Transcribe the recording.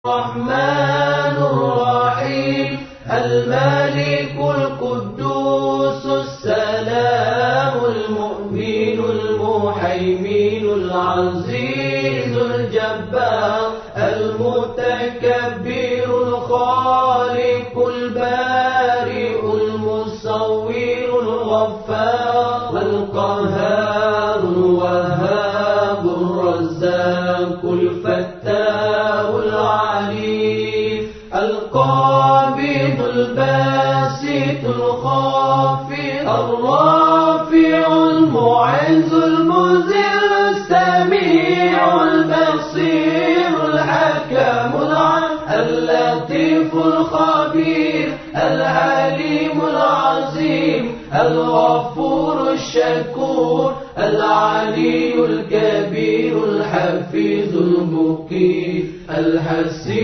الرحمن الرحيم الملك القدوس السلام المؤمن المهيمن العزيز الجبار المتكبر الخالق البارئ المصور الغفار القهار الوهاب الرزاق الفتاح العليم القابض الباسط الخافض الرافع المعز المذل السميع البصير الحكم اللطيف الخبير العليم العظيم الغفور الشكور العلي الكبير الحفيظ المقيم الحسيب